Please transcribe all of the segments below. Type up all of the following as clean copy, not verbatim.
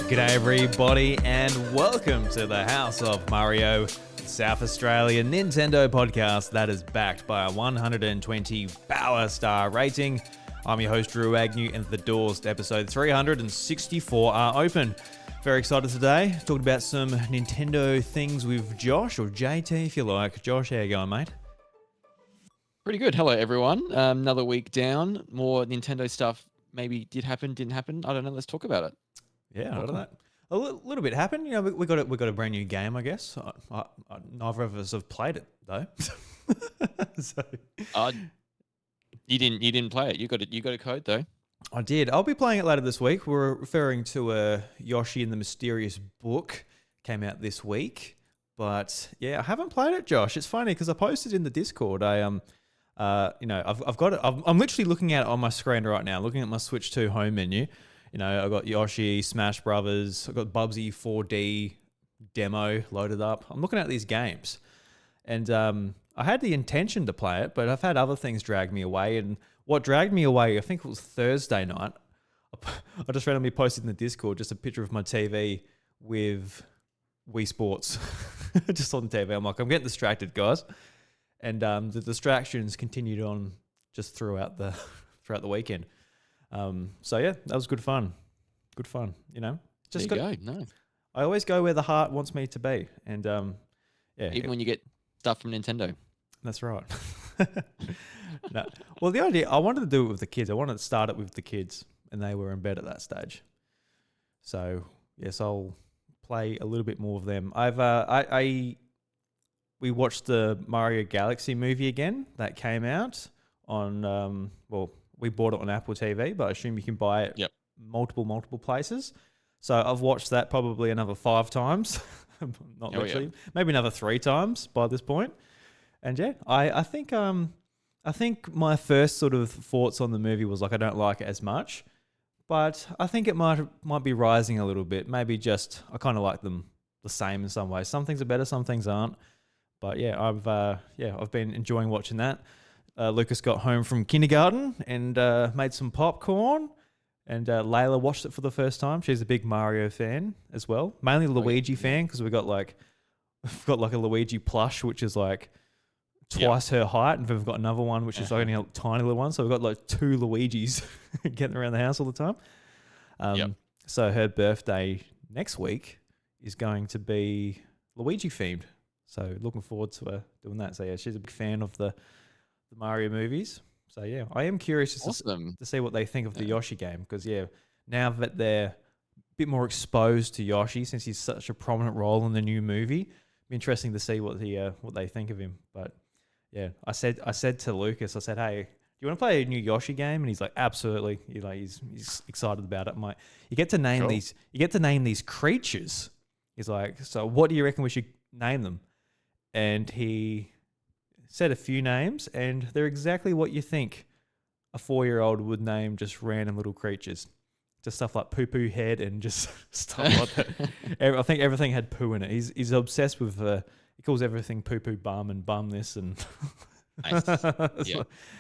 G'day everybody and welcome to the House of Mario, South Australia Nintendo podcast that is backed by a 120 Power Star rating. I'm your host Drew Agnew and the doors to episode 364 are open. Very excited today, talking about some Nintendo things with Josh, or JT if you like. Josh, how you going, mate? Pretty good. Hello, everyone. Another week down. More Nintendo stuff maybe did happen, didn't happen. I don't know. Let's talk about it. Yeah, I don't know. A little bit happened. You know, we got a brand new game, I guess. Neither of us have played it though. So you didn't play it. You got a code though. I did. I'll be playing it later this week. We're referring to Yoshi and the Mysterious Book. Came out this week, but yeah, I haven't played it, Josh. It's funny because I posted in the Discord. I've got it. I'm literally looking at it on my screen right now, looking at my Switch 2 home menu. You know, I got Yoshi, Smash Brothers, I got Bubsy 4D demo loaded up. I'm looking at these games, and I had the intention to play it, but I've had other things drag me away. And what dragged me away, I think it was Thursday night. I just randomly posted in the Discord just a picture of my TV with Wii Sports just on the TV. I'm like, I'm getting distracted, guys, and the distractions continued on just throughout the weekend. So yeah, that was good fun. Good fun, you know. Just there you go. No, I always go where the heart wants me to be, and yeah. Even when you get stuff from Nintendo. That's right. No. Well, the idea, I wanted to do it with the kids. I wanted to start it with the kids, and they were in bed at that stage. So yes, I'll play a little bit more of them. We watched the Mario Galaxy movie again that came out on we bought it on Apple TV, but I assume you can buy it multiple places. So I've watched that probably another 5 times. Not literally. Yeah. Maybe another 3 times by this point. And yeah, I think my first sort of thoughts on the movie was like, I don't like it as much, but I think it might be rising a little bit. Maybe just I kind of like them the same in some ways. Some things are better, some things aren't. But yeah, I've been enjoying watching that. Lucas got home from kindergarten and made some popcorn, and Layla watched it for the first time. She's a big Mario fan as well, mainly Luigi fan, because we've got like a Luigi plush, which is like twice her height, and we've got another one which is only a tiny little one. So we've got like 2 Luigis getting around the house all the time. So her birthday next week is going to be Luigi themed. So looking forward to her doing that. So yeah, she's a big fan of the Mario movies. So yeah, I am curious to see what they think of the Yoshi game, because now that they're a bit more exposed to Yoshi since he's such a prominent role in the new movie, it'll be interesting to see what they think of him. But yeah, I said to Lucas, I said, hey, do you want to play a new Yoshi game? And he's like, absolutely. He's excited about it. I'm like, you get to name these creatures. He's like, so what do you reckon we should name them? And he said a few names, and they're exactly what you think a 4-year-old would name just random little creatures. Just stuff like poo poo head and just stuff like that. I think everything had poo in it. He's obsessed with he calls everything poo poo bum and bum this and nice.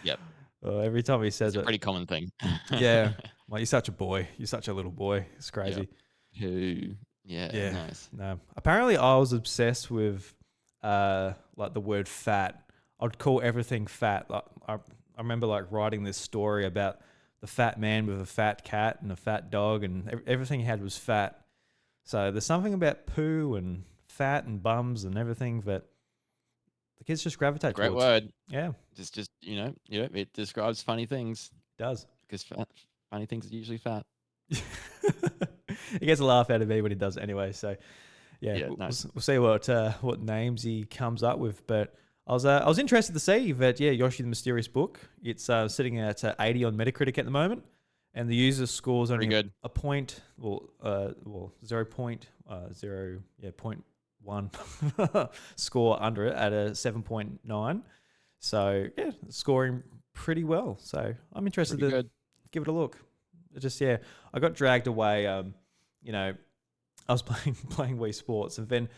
Yep. Every time he says it's a pretty common thing. Yeah. Like, you're such a boy. You're such a little boy. It's crazy. Who? Yeah. Nice. No. Apparently I was obsessed with like the word fat. I'd call everything fat. Like, I remember like writing this story about the fat man with a fat cat and a fat dog, and everything he had was fat. So there's something about poo and fat and bums and everything that the kids just gravitate towards. Great word. Yeah. Just it describes funny things. It does. Because funny things are usually fat. He gets a laugh out of me when he does it anyway. So yeah, nice. We'll see what names he comes up with. But I was interested to see that Yoshi the Mysterious Book. It's sitting at 80 on Metacritic at the moment, and the user scores only a point, 0.1 score under it at a 7.9. So yeah, scoring pretty well. So I'm interested to give it a look. I got dragged away. I was playing Wii Sports, and then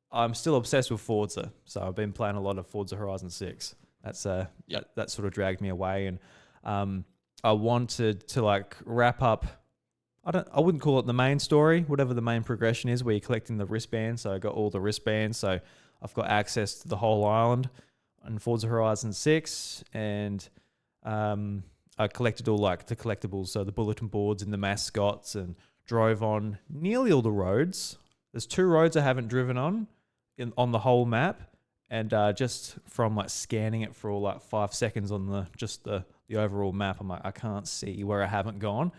I'm still obsessed with Forza, so I've been playing a lot of Forza Horizon 6. That's that sort of dragged me away, and I wanted to like wrap up I wouldn't call it the main story, whatever the main progression is, where you're collecting the wristbands. So I got all the wristbands, so I've got access to the whole island in Forza Horizon 6, and I collected all like the collectibles, so the bulletin boards and the mascots, and drove on nearly all the roads. There's 2 roads I haven't driven on the whole map, and just from like scanning it for all like 5 seconds on the overall map, I'm like, I can't see where I haven't gone.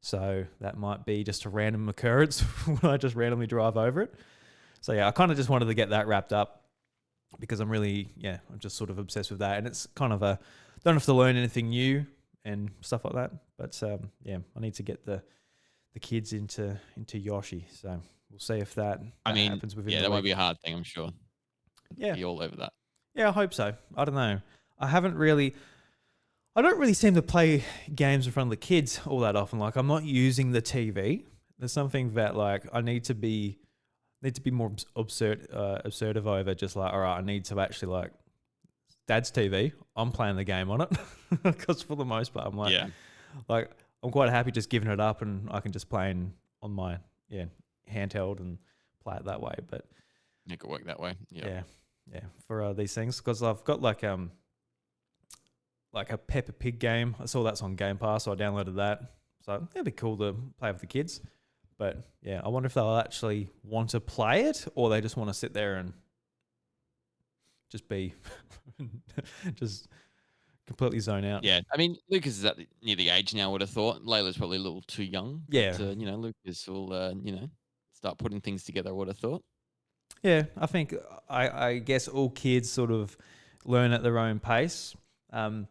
So that might be just a random occurrence when I just randomly drive over it. So yeah, I kind of just wanted to get that wrapped up because I'm just sort of obsessed with that. And it's kind of don't have to learn anything new and stuff like that. But I need to get the kids into Yoshi. So we'll see if that happens within the week. That might be a hard thing, I'm sure. Yeah. Be all over that. Yeah, I hope so. I don't know. I don't really seem to play games in front of the kids all that often. Like, I'm not using the TV. There's something that like I need to be more assertive over. Just like, all right, I need to actually like, Dad's TV. I'm playing the game on it because for the most part, I'm like, like I'm quite happy just giving it up, and I can just play on my handheld and play it that way. But make it work that way. Yeah. For these things, because I've got like a Peppa Pig game. I saw that's on Game Pass, so I downloaded that. So it'd be cool to play with the kids. But yeah, I wonder if they'll actually want to play it, or they just want to sit there and just be just completely zone out. Yeah, I mean, Lucas is near the age now, I would have thought. Layla's probably a little too young. Yeah. But, Lucas will, start putting things together, I would have thought. Yeah, I think I guess all kids sort of learn at their own pace. I'm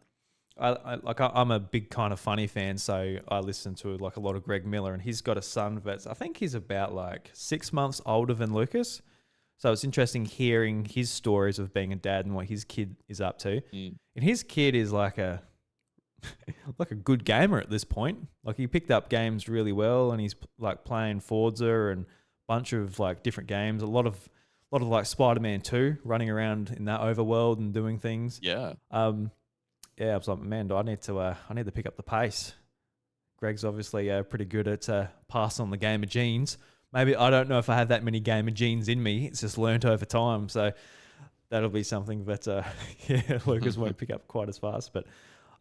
a big kind of funny fan, so I listen to like a lot of Greg Miller, and he's got a son that's I think he's about like 6 months older than Lucas. So it's interesting hearing his stories of being a dad and what his kid is up to. And his kid is like a good gamer at this point. Like he picked up games really well, and he's like playing Forza and a bunch of like different games. A lot of like Spider-Man 2, running around in that overworld and doing things. Yeah. Yeah, I was like, man, I need to pick up the pace. Greg's obviously pretty good at passing on the gamer genes. Maybe I don't know if I have that many gamer genes in me. It's just learnt over time. So that'll be something that, Lucas won't pick up quite as fast. But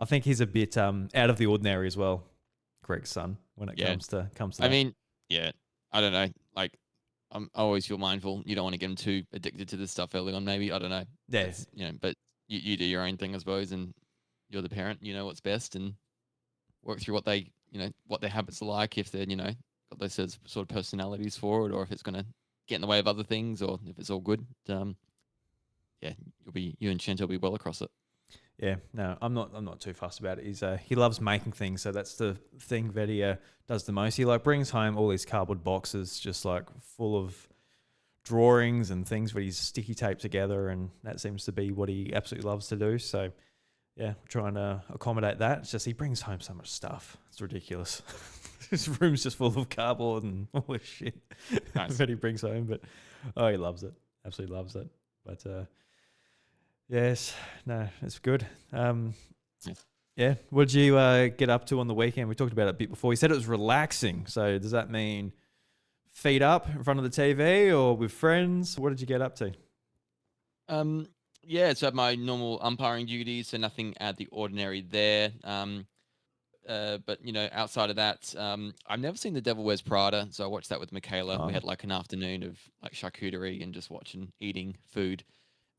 I think he's a bit out of the ordinary as well, Greg's son, when it comes to that. I mean, I don't know. Like, I always feel mindful. You don't want to get him too addicted to this stuff early on, maybe. I don't know. Yeah. But you do your own thing, I suppose, and you're the parent, you know what's best, and work through what what their habits are like, if they're, got those sort of personalities for it, or if it's going to get in the way of other things, or if it's all good. You and Chantel will be well across it. Yeah, no, I'm not too fussed about it. He loves making things, so that's the thing that he does the most. He like brings home all these cardboard boxes, just like full of drawings and things that he's sticky taped together, and that seems to be what he absolutely loves to do. So yeah, trying to accommodate that. It's just he brings home so much stuff. It's ridiculous. His room's just full of cardboard and all this shit that he brings home. But he loves it. Absolutely loves it. But yes, no, it's good. Yeah. What did you get up to on the weekend? We talked about it a bit before. You said it was relaxing. So does that mean feet up in front of the TV or with friends? What did you get up to? So my normal umpiring duties, so nothing out of the ordinary there. But outside of that, I've never seen The Devil Wears Prada, so I watched that with Michaela. Oh. We had like an afternoon of like charcuterie and just eating food,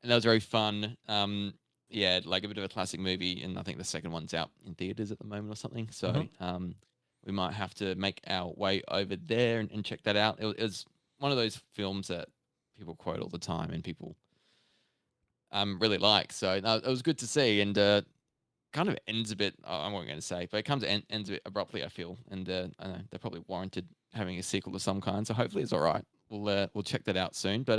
and that was very fun. Like a bit of a classic movie, and I think the second one's out in theaters at the moment or something. So we might have to make our way over there and check that out. It was one of those films that people quote all the time and people really like. So it was good to see, and kind of ends a bit. I'm not going to say, but it ends a bit abruptly, I feel, and I know they're probably warranted having a sequel of some kind. So hopefully it's all right. We'll check that out soon. But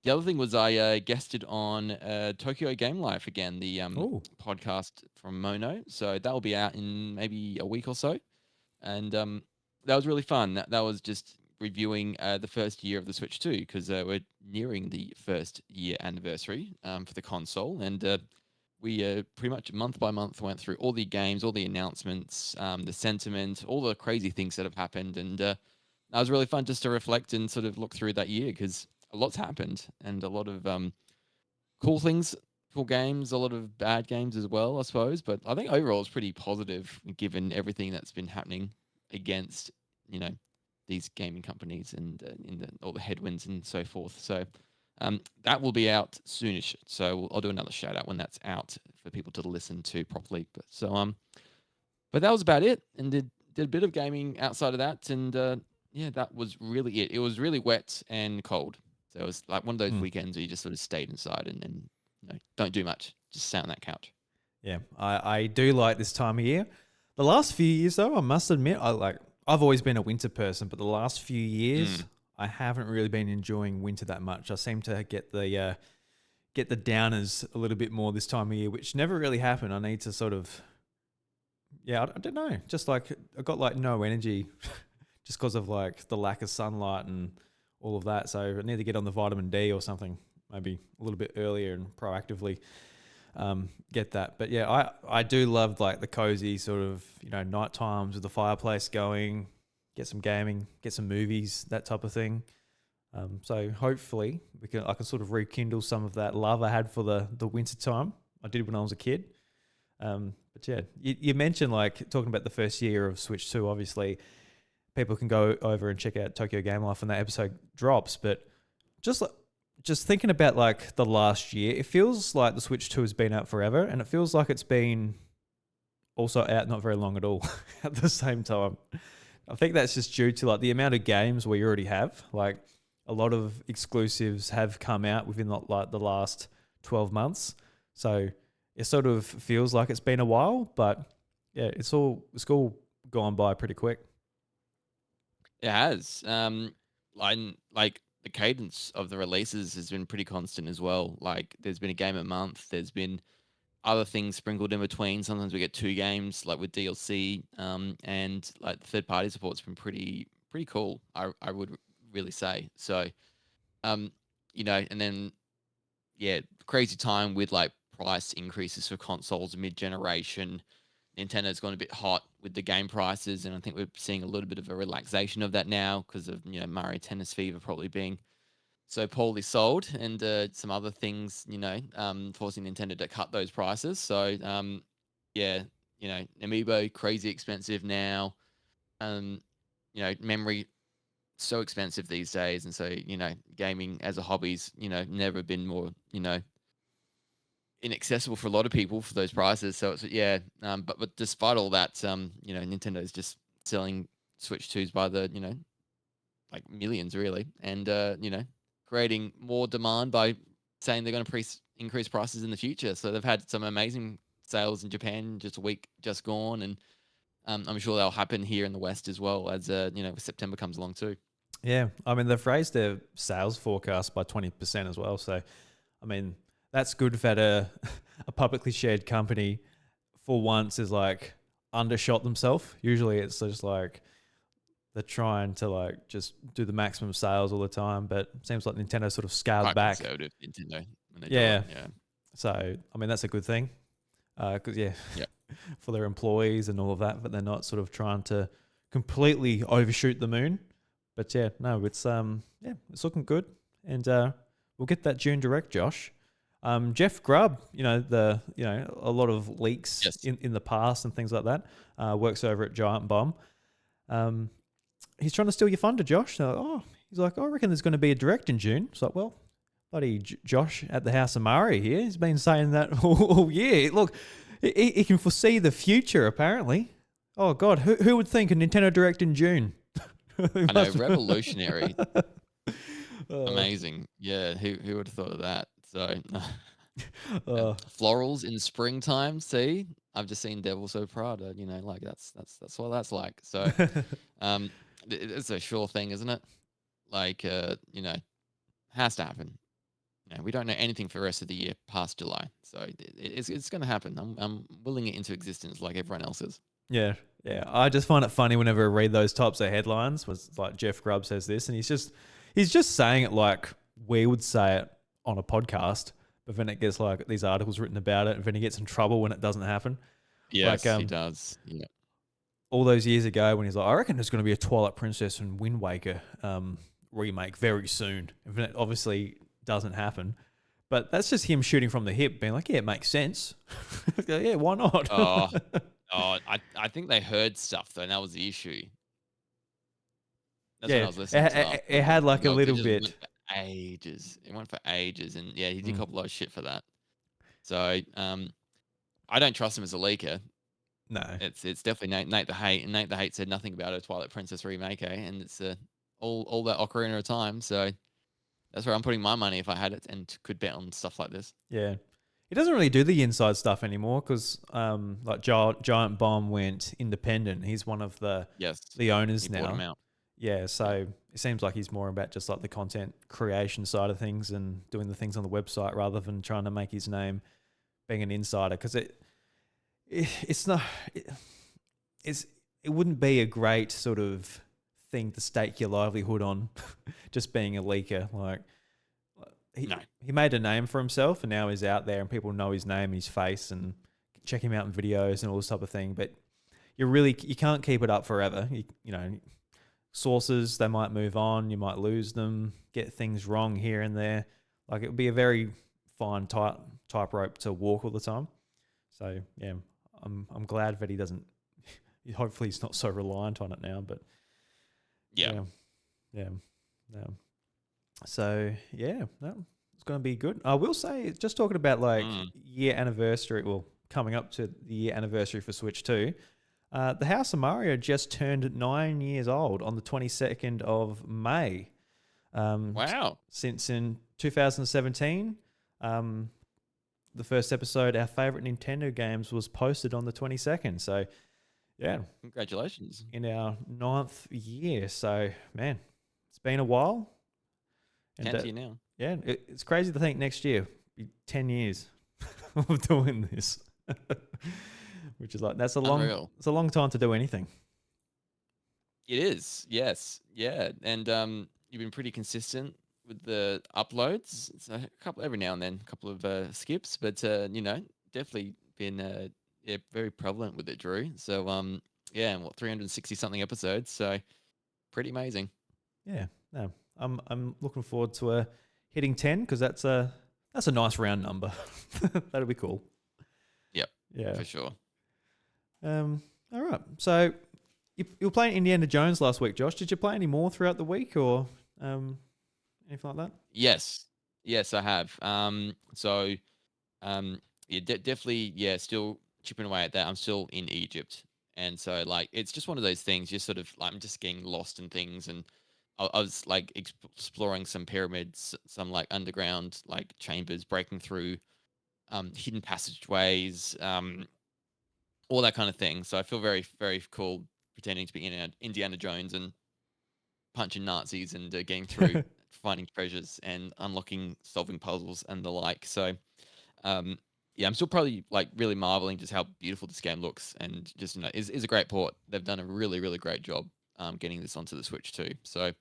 the other thing was I guested on Tokyo Game Life again, the podcast from Mono. So that will be out in maybe a week or so, and that was really fun. That was just reviewing the first year of the Switch 2, because we're nearing the first year anniversary for the console, and we pretty much month by month went through all the games, all the announcements, the sentiment, all the crazy things that have happened, and that was really fun just to reflect and sort of look through that year because a lot's happened and a lot of cool things, cool games, a lot of bad games as well, I suppose. But I think overall it's pretty positive given everything that's been happening against these gaming companies and all the headwinds and so forth. So that will be out soonish. So I'll do another shout out when that's out for people to listen to properly. But that was about it, and did a bit of gaming outside of that, and yeah, that was really it. It was really wet and cold, so it was like one of those weekends where you just sort of stayed inside and don't do much, just sat on that couch. Yeah, I do like this time of year. The last few years, though, I must admit, I've always been a winter person, but the last few years, I haven't really been enjoying winter that much. I seem to get the downers a little bit more this time of year, which never really happened. I need to sort of, I don't know, just like I got like no energy just because of like the lack of sunlight and all of that. So I need to get on the vitamin D or something, maybe a little bit earlier and proactively get that. But yeah, I do love like the cozy sort of, night times with the fireplace going, get some gaming, get some movies, that type of thing. So hopefully I can sort of rekindle some of that love I had for the winter time. I did when I was a kid. But yeah, you mentioned like talking about the first year of Switch 2, obviously people can go over and check out Tokyo Game Life when that episode drops. But just thinking about like the last year, it feels like the Switch 2 has been out forever, and it feels like it's been also out not very long at all at the same time. I think that's just due to like the amount of games we already have. Like a lot of exclusives have come out within like the last 12 months. So it sort of feels like it's been a while, but yeah, it's all gone by pretty quick. It has. Like the cadence of the releases has been pretty constant as well. Like there's been a game a month. There's been other things sprinkled in between. Sometimes we get 2 games, like with DLC, and like the third party support's been pretty cool. I would really say so. And then crazy time with like price increases for consoles mid generation. Nintendo's gone a bit hot with the game prices, and I think we're seeing a little bit of a relaxation of that now because of Mario Tennis Fever probably being so poorly sold, and some other things, forcing Nintendo to cut those prices. So Amiibo crazy expensive now, memory so expensive these days, and so gaming as a hobby's never been more inaccessible for a lot of people for those prices. So it's but despite all that, Nintendo's just selling Switch 2s by the like millions really, and creating more demand by saying they're going to increase prices in the future. So they've had some amazing sales in Japan just a week just gone, and I'm sure that'll happen here in the West as well as September comes along too. Yeah, I mean they've raised their sales forecast by 20% as well. So, I mean, that's good that a publicly shared company for once is like undershot themselves. Usually it's just like they're trying to like just do the maximum sales all the time, but it seems like Nintendo sort of scaled back. Conservative Nintendo when they Yeah. do it. Yeah. So, I mean, that's a good thing. Because for their employees and all of that, but they're not sort of trying to completely overshoot the moon. But yeah, no, it's looking good. And we'll get that June Direct, Josh. Jeff Grubb, a lot of leaks in the past and things like that, works over at Giant Bomb. He's trying to steal your thunder, Josh. He's like, I reckon there's going to be a Direct in June. It's like, well, buddy, Josh at the House of Mario here, he's been saying that all year. Look, he can foresee the future, apparently. Oh, God, who would think a Nintendo Direct in June? I know, revolutionary. Amazing. Yeah, who would have thought of that? So, florals in springtime. See, I've just seen Devil So Prada. Like that's what that's like. So, it's a sure thing, isn't it? Like, has to happen. We don't know anything for the rest of the year past July, so it's going to happen. I'm willing it into existence like everyone else is. Yeah. I just find it funny whenever I read those types of headlines. Was like Jeff Grubb says this, and he's just saying it like we would say it on a podcast, but then it gets like these articles written about it, and then he gets in trouble when it doesn't happen. Like Yes, he does. Yeah. all those years ago when he's like, I reckon there's going to be a Twilight Princess and Wind Waker remake very soon. And then it obviously doesn't happen. But that's just him shooting from the hip, being like, yeah, it makes sense. Yeah, why not? Oh, I think they heard stuff though, and that was the issue. That's when I Yeah, was listening to it had like a it little just bit. went for ages. It went for ages, and yeah, he did Mm, cop a lot of shit for that. So, I don't trust him as a leaker. no. It's definitely Nate the Hate, and Nate the Hate said nothing about a Twilight Princess remake, and it's all that Ocarina of Time. So that's where I'm putting my money if I had it and could bet on stuff like this. Yeah. He doesn't really do the inside stuff anymore because like Giant Bomb went independent. He's one of Yes, the owners he bought him now. out. Yeah, Yeah. so it seems like he's more about just like the content creation side of things and doing the things on the website rather than trying to make his name being an insider because it's not it wouldn't be a great sort of thing to stake your livelihood on just being a leaker. Like No. he made a name for himself and now he's out there and people know his name and his face and check him out in videos and all this type of thing. But you can't keep it up forever. You know, sources, they might move on, you might lose them, get things wrong here and there. Like it would be a very fine tightrope to walk all the time. So yeah, I'm glad that he doesn't. Hopefully, he's not so reliant on it now. But Yeah. yeah. So yeah, no, it's going to be good. I will say, just talking about like year anniversary, well, coming up to the year anniversary for Switch 2. The House of Mario just turned 9 years old on the 22nd of May. Wow. Since in 2017, the first episode, our favorite Nintendo games, was posted on the 22nd. So, yeah. Congratulations. In our 9th year. So, man, it's been a while. 10th year now. Yeah, it's crazy to think next year, be 10 years of doing this. Which is like, it's a long time to do anything. It is, yes, yeah, and you've been pretty consistent with the uploads. It's a couple every now and then, a couple of skips, but definitely been very prevalent with it, Drew. So yeah, and 360 something episodes, so pretty amazing. Yeah, no, I'm looking forward to hitting 10 because that's a nice round number. That'll be cool. Yep, yeah, for sure. All right, so. You were playing Indiana Jones last week, Josh. Did you play any more throughout the week or anything like that? Yes, I have. Yeah, definitely, yeah, still chipping away at that. I'm still in Egypt, and so like it's just one of those things. You're sort of like I'm just getting lost in things, and I was like exploring some pyramids, some like underground like chambers, breaking through hidden passageways, all that kind of thing. So I feel very, very cool pretending to be Indiana Jones and punching Nazis and getting through, finding treasures and solving puzzles and the like. So, yeah, I'm still probably like really marveling just how beautiful this game looks and just is a great port. They've done a really, really great job getting this onto the Switch too. So,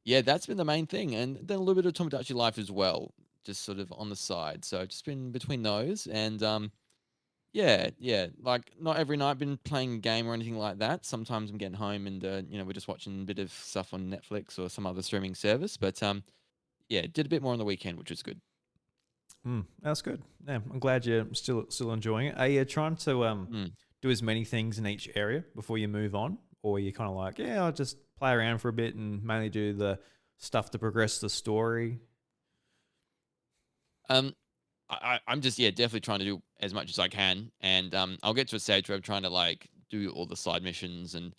yeah, that's been the main thing, and then a little bit of Tomodachi Life as well, just sort of on the side. So just been between those and yeah, like not every night been playing a game or anything like that. Sometimes I'm getting home and we're just watching a bit of stuff on Netflix or some other streaming service. But yeah, did a bit more on the weekend, which was good. That's good. Yeah, I'm glad you're still enjoying it. Are you trying to do as many things in each area before you move on, or are you kind of like, yeah, I'll just play around for a bit and mainly do the stuff to progress the story? I'm just definitely trying to do as much as I can, and I'll get to a stage where I'm trying to like do all the side missions, and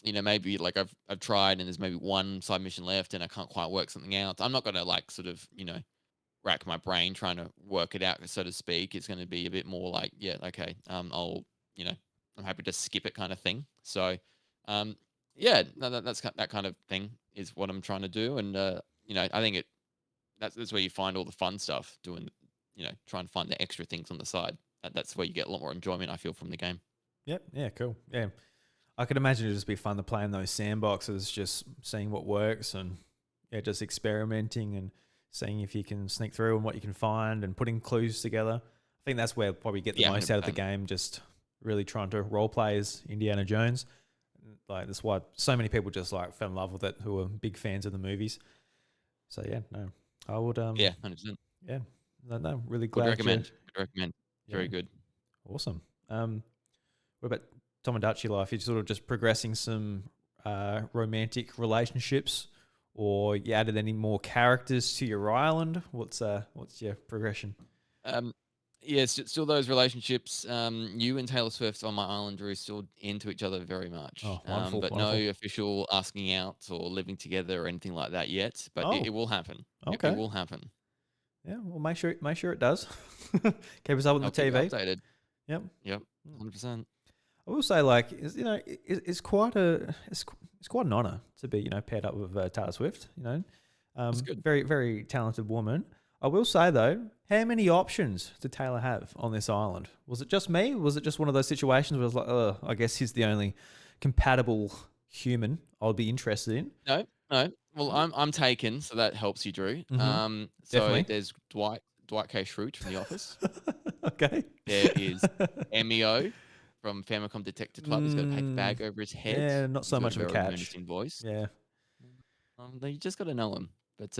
maybe like I've tried and there's maybe one side mission left and I can't quite work something out. I'm not gonna like sort of rack my brain trying to work it out, so to speak. It's going to be a bit more like okay, I'll I'm happy to skip it kind of thing. So yeah, no, that's that kind of thing is what I'm trying to do, and I think that's where you find all the fun stuff, doing, trying to find the extra things on the side. That's where you get a lot more enjoyment, I feel, from the game. Yep. Yeah. Cool. Yeah. I could imagine it'd just be fun to play in those sandboxes, just seeing what works and just experimenting and seeing if you can sneak through and what you can find and putting clues together. I think that's where probably get the Yeah, most out of the 100%. game, just really trying to role play as Indiana Jones. Like that's why so many people just like fell in love with it who are big fans of the movies. So yeah, no, I would Yeah, 100%. yeah, no, really Would glad you recommend. Would recommend. yeah, Very good. awesome. What about Tomodachi Life? You're sort of just progressing some romantic relationships, or you added any more characters to your island? What's your progression? Um, yeah, still those relationships. You and Taylor Swift on my island are still into each other very much. Oh, wonderful, But no wonderful. official asking out or living together or anything like that yet. But it Oh, will happen. It okay. will happen. Yeah, well, make sure it does. Keep us up on the I'll keep you TV. updated. Yep. Yep, 100%. I will say, like, it's quite it's quite an honor to be, paired up with Taylor Swift. That's good. Very very talented woman. I will say though, how many options did Taylor have on this island? Was it just me? Was it just one of those situations where I was like, oh, I guess he's the only compatible human I'll be interested in? No, no. Well, I'm taken, so that helps you, Drew. Mm-hmm. So Definitely. there's Dwight K. Schrute from The Office. Okay. There is Emio from Famicom Detector Club. He's got a paper Mm, bag over his head. yeah, not He's so got a much of a very catch. menacing voice. Yeah. You just got to know him. But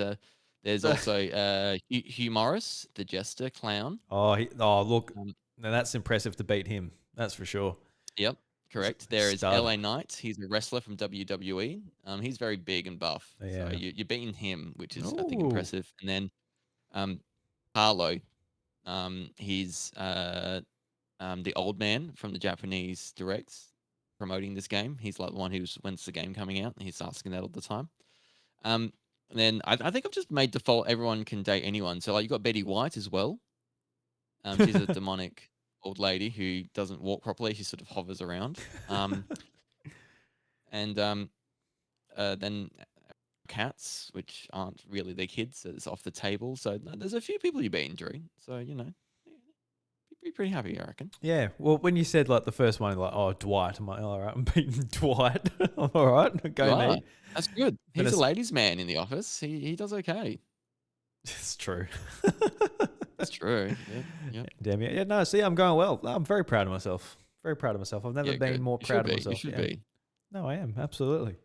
there's also Hugh Morris, the jester clown. Look, Um, now that's impressive to beat him. That's for sure. yep, He's a correct. There is stud. LA Knight. He's a wrestler from WWE. He's very big and buff. So Yeah. you're beating him, which is, I think, Ooh. impressive. And then um, Harlow. He's the old man from the Japanese directs promoting this game. He's like the one who's when's the game coming out, and he's asking that all the time. Um, and then I think I've just made default everyone can date anyone. So like you got Betty White as well. She's a demonic old lady who doesn't walk properly. She sort of hovers around. And then cats, which aren't really their kids, so it's off the table. So there's a few people you've been through. So be pretty happy, I reckon. Yeah. Well, when you said like the first one, like, oh, Dwight, I'm like, all right, I'm beating Dwight. I'm all right, You go are. me. That's good. But He's a ladies' man in the office. He does okay. it's true. It's true. Yep. Yep. Damn it. Yeah, no, see, I'm going well. I'm very proud of myself. Very proud of myself. I've never Yeah, been good. more You should proud of be. You myself. should Yeah. be. No, I am. Absolutely.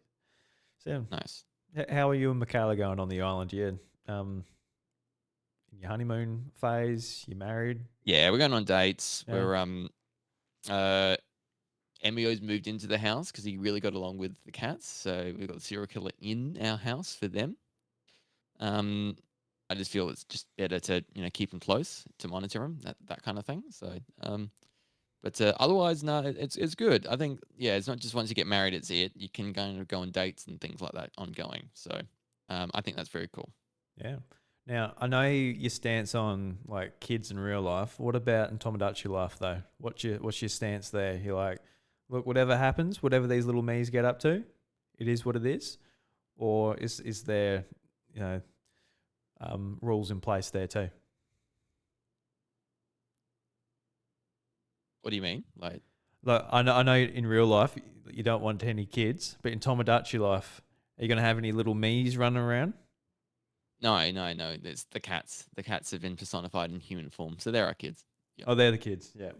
So, Nice. how are you and Michaela going on the island? Yeah. In your honeymoon phase, you married? Yeah, we're going on dates. Yeah. We're uh Emio's moved into the house because he really got along with the cats. So we've got the serial killer in our house for them. Um, I just feel it's just better to keep him close to monitor him, that kind of thing. So but otherwise, no, it's good. I think it's not just once you get married, it's it. You can kind of go on dates and things like that ongoing. So I think that's very cool. Yeah. Now, I know your stance on like kids in real life. What about in Tomodachi Life though? What's your stance there? You're like, look, whatever happens, whatever these little me's get up to, it is what it is, or is there, you know, rules in place there too? What do you mean? Like, Like I know in real life you don't want any kids, but in Tomodachi Life, are you gonna have any little me's running around? no, no, no. There's the cats. The cats have been personified in human form, so they're our kids. Yep. Oh, they're the kids. Yeah.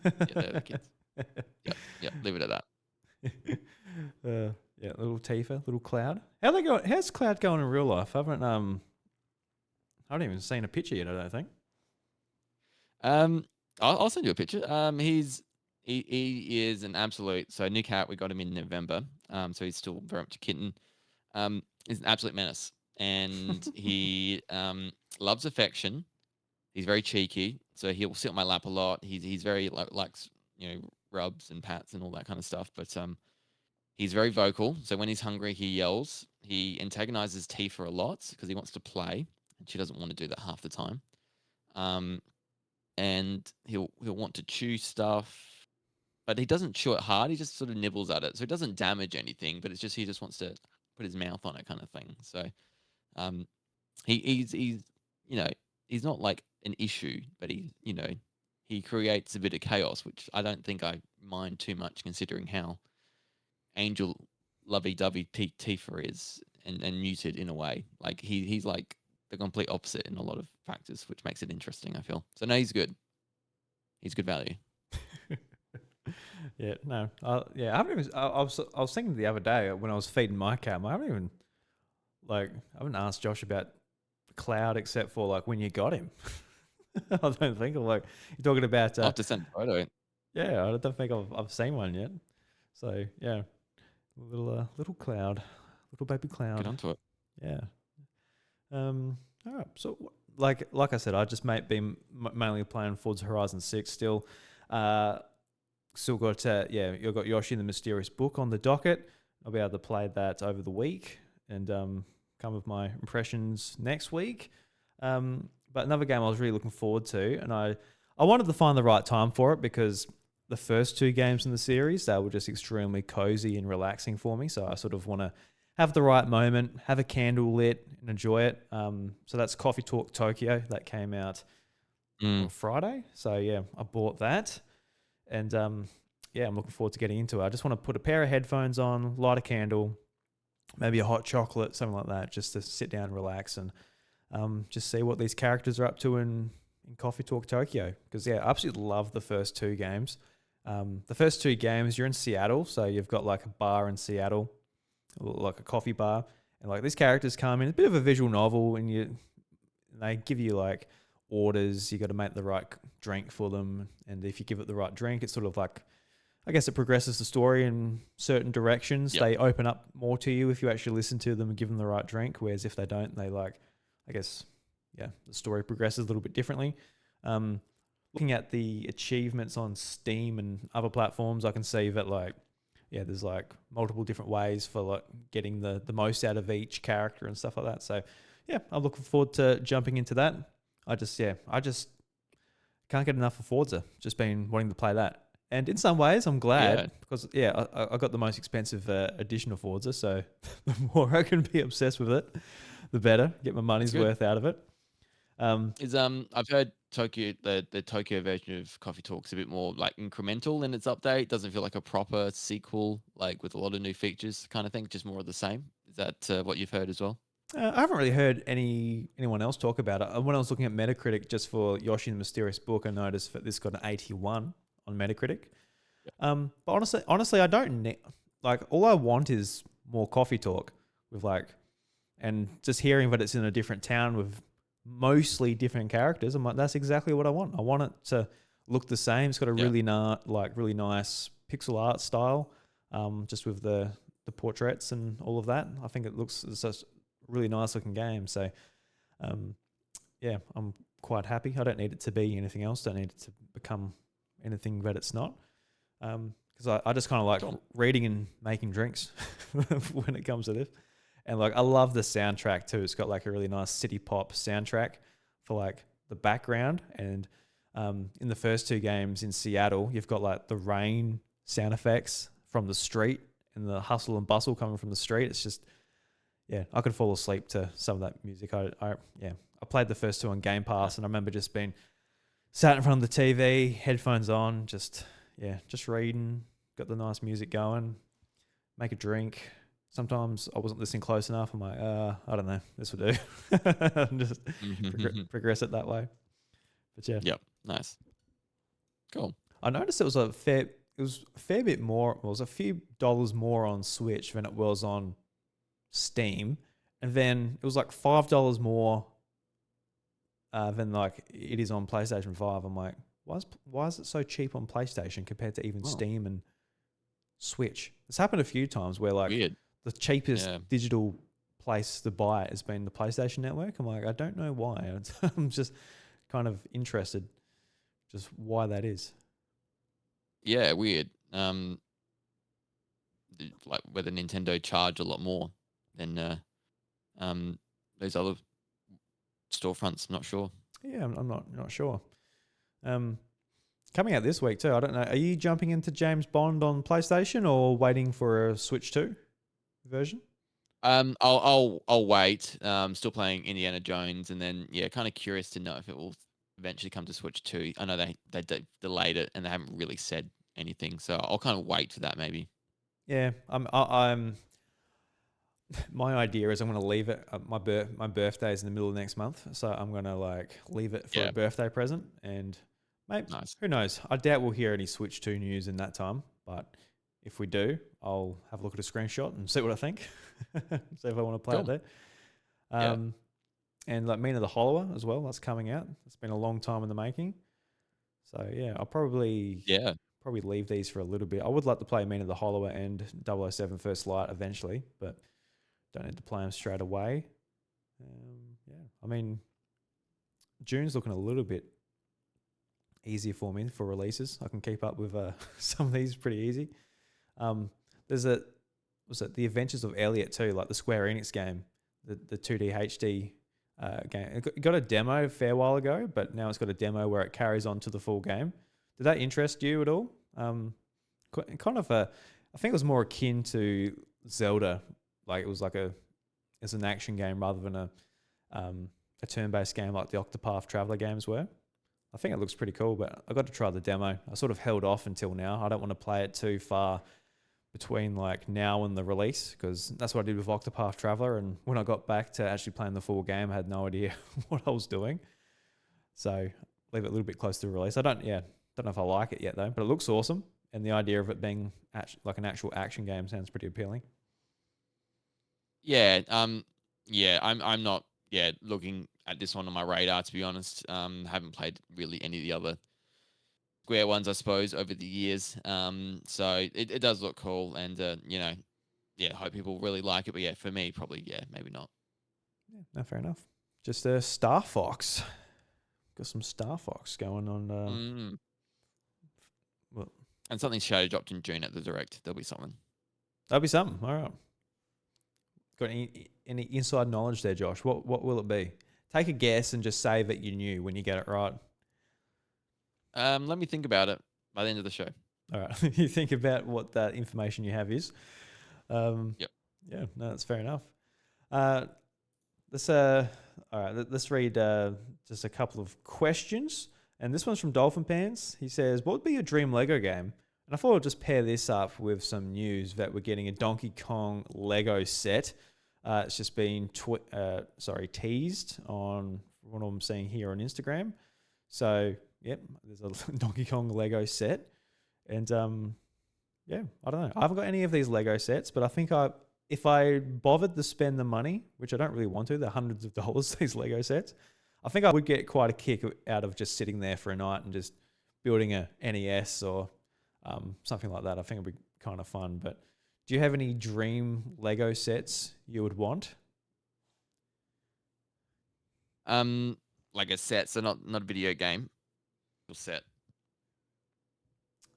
Yeah, they're the kids. Yep. Yep. Leave it at that. Yeah, little Tifa, little Cloud. How they going? How's Cloud going in real life? I haven't even seen a picture yet. I don't think. Um, I'll send you a picture. He is an absolute. So new cat. We got him in November. So he's still very much a kitten. He's an absolute menace, and he loves affection. He's very cheeky, so he'll sit on my lap a lot. He's very likes rubs and pats and all that kind of stuff. But he's very vocal. So when he's hungry, he yells. He antagonizes Tifa a lot because he wants to play, and she doesn't want to do that half the time. Um, and he'll want to chew stuff, but he doesn't chew it hard. He just sort of nibbles at it, so it doesn't damage anything. But it's just he just wants to put his mouth on it, kind of thing. So, um, he's he's not like an issue, but he creates a bit of chaos, which I don't think I mind too much, considering how angel lovey dovey Tifa is and muted in a way. Like he's like the complete opposite in a lot of factors, which makes it interesting, I feel. So no, he's good. He's good value. Yeah, no, yeah, I haven't even. I was thinking the other day when I was feeding my cat, I haven't even I haven't asked Josh about Cloud except for like when you got him. I don't think of like you're talking about. I'll have to send a photo. Yeah, I don't think I've seen one yet. So yeah, little Cloud, little baby Get Cloud. onto it. Yeah. All right. So like I said, I just might be mainly playing Forza Horizon 6 still. Still got you've got Yoshi and the Mysterious Book on the docket. I'll be able to play that over the week and come with my impressions next week. But another game I was really looking forward to, and I wanted to find the right time for it because the first two games in the series, they were just extremely cozy and relaxing for me. So I sort of want to have the right moment, have a candle lit and enjoy it. So that's Coffee Talk Tokyo that came out on Friday. So yeah, I bought that. And yeah, I'm looking forward to getting into it. I just want to put a pair of headphones on, light a candle, maybe a hot chocolate, something like that, just to sit down and relax and just see what these characters are up to in Coffee Talk Tokyo. Because yeah, I absolutely love the first two games. The first two games, you're in Seattle, so you've got like a bar in Seattle, like a coffee bar, and like these characters come in, a bit of a visual novel, and they give you like orders. You got to make the right drink for them, and if you give it the right drink, it's sort of like, I guess it progresses the story in certain directions. Yep. They open up more to you if you actually listen to them and give them the right drink. Whereas if they don't, they like, I guess, yeah, the story progresses a little bit differently. Looking at the achievements on Steam and other platforms, I can see that like, yeah, there's like multiple different ways for like getting the most out of each character and stuff like that. So yeah, I'm looking forward to jumping into that. I just can't get enough of Forza. Just been wanting to play that. And in some ways, I'm glad because I got the most expensive edition of Forza, so the more I can be obsessed with it, the better. Get my money's worth out of it. I've heard the Tokyo version of Coffee Talk's a bit more like incremental in its update. Doesn't feel like a proper sequel, like with a lot of new features, kind of thing. Just more of the same. Is that what you've heard as well? I haven't really heard anyone else talk about it. When I was looking at Metacritic just for Yoshi and the Mysterious Book, I noticed that this got an 81 on Metacritic. But honestly, I don't need, like, all I want is more Coffee Talk with like, and just hearing that it's in a different town with mostly different characters. I'm like, that's exactly what I want. I want it to look the same. It's got a really really nice pixel art style, just with the portraits and all of that. I think it's just really nice looking game. So, yeah, I'm quite happy. I don't need it to be anything else. Don't need it to become anything that it's not. Because I just kind of like reading and making drinks when it comes to this. And like, I love the soundtrack too. It's got like a really nice city pop soundtrack for like the background. And in the first two games in Seattle, you've got like the rain sound effects from the street and the hustle and bustle coming from the street. It's just, yeah, I could fall asleep to some of that music. I played the first two on Game Pass, and I remember just being sat in front of the TV, headphones on, just reading, got the nice music going, make a drink. Sometimes I wasn't listening close enough. I'm like, I don't know, this will do. Just progress it that way. But yeah. Yep. Nice. Cool. I noticed it was a fair bit more. It was a few dollars more on Switch than it was on Steam, and then it was like $5 more than like it is on PlayStation 5. I'm like, why is it so cheap on PlayStation compared to even Steam and Switch? It's happened a few times where like the cheapest digital place to buy it has been the PlayStation Network. I'm like, I don't know why. I'm just kind of interested just why that is. Yeah, weird. Like whether Nintendo charge a lot more than those other storefronts. I'm not sure. Yeah, I'm not sure. Coming out this week too. I don't know. Are you jumping into James Bond on PlayStation or waiting for a Switch 2 version? I'll wait. Still playing Indiana Jones, and then kind of curious to know if it will eventually come to Switch 2. I know they delayed it and they haven't really said anything, so I'll kind of wait for that maybe. Yeah, I'm my idea is I'm going to leave it. My birthday is in the middle of next month, so I'm going to like leave it for a Yeah, birthday present. And mate, nice. who knows? I doubt we'll hear any Switch 2 news in that time, but if we do, I'll have a look at a screenshot and see what I think. See if I want to play it Cool. there. Yeah, Um, and like Mina the Hollower as well. That's coming out. It's been a long time in the making. So yeah, I'll yeah, probably leave these for a little bit. I would like to play Mina the Hollower and 007 First Light eventually, but don't need to play them straight away. Yeah, I mean, June's looking a little bit easier for me for releases. I can keep up with some of these pretty easy. There's was it The Adventures of Elliot too, like the Square Enix game, the 2D HD game. It got a demo a fair while ago, but now it's got a demo where it carries on to the full game. Did that interest you at all? Kind of I think it was more akin to Zelda. Like it was like it's an action game rather than a turn-based game like the Octopath Traveler games were. I think it looks pretty cool, but I got to try the demo. I sort of held off until now. I don't want to play it too far between like now and the release, because that's what I did with Octopath Traveler. And when I got back to actually playing the full game, I had no idea what I was doing. So leave it a little bit close to the release. Don't know if I like it yet though, but it looks awesome. And the idea of it being like an actual action game sounds pretty appealing. yeah. Yeah. I'm not. Yeah, looking at this one on my radar, to be honest. Haven't played really any of the other Square ones, I suppose, over the years. So it does look cool, and yeah, hope people really like it. But yeah, for me, probably maybe not. Yeah, no, fair enough. Just Star Fox. Got some Star Fox going on. Well, And something shadow dropped in June at the direct. There'll be something. that'll be something. All right. Got any inside knowledge there, Josh? What will it be? Take a guess and just say that you knew when you get it right. Let me think about it by the end of the show. All right. You think about what that information you have is. Yep. Yeah, no, that's fair enough. Let's all right. Let's read just a couple of questions. And this one's from Dolphin Pants. He says, "What would be your dream Lego game?" And I thought I'd just pair this up with some news that we're getting a Donkey Kong Lego set. It's just been teased on what I'm seeing here on Instagram. So yep, there's a Donkey Kong Lego set, and yeah, I don't know. I haven't got any of these Lego sets, but I think if I bothered to spend the money, which I don't really want to, the hundreds of dollars these Lego sets, I think I would get quite a kick out of just sitting there for a night and just building a NES or something like that. I think it'd be kind of fun. But do you have any dream Lego sets you would want? Like a set, so not a video game. A set.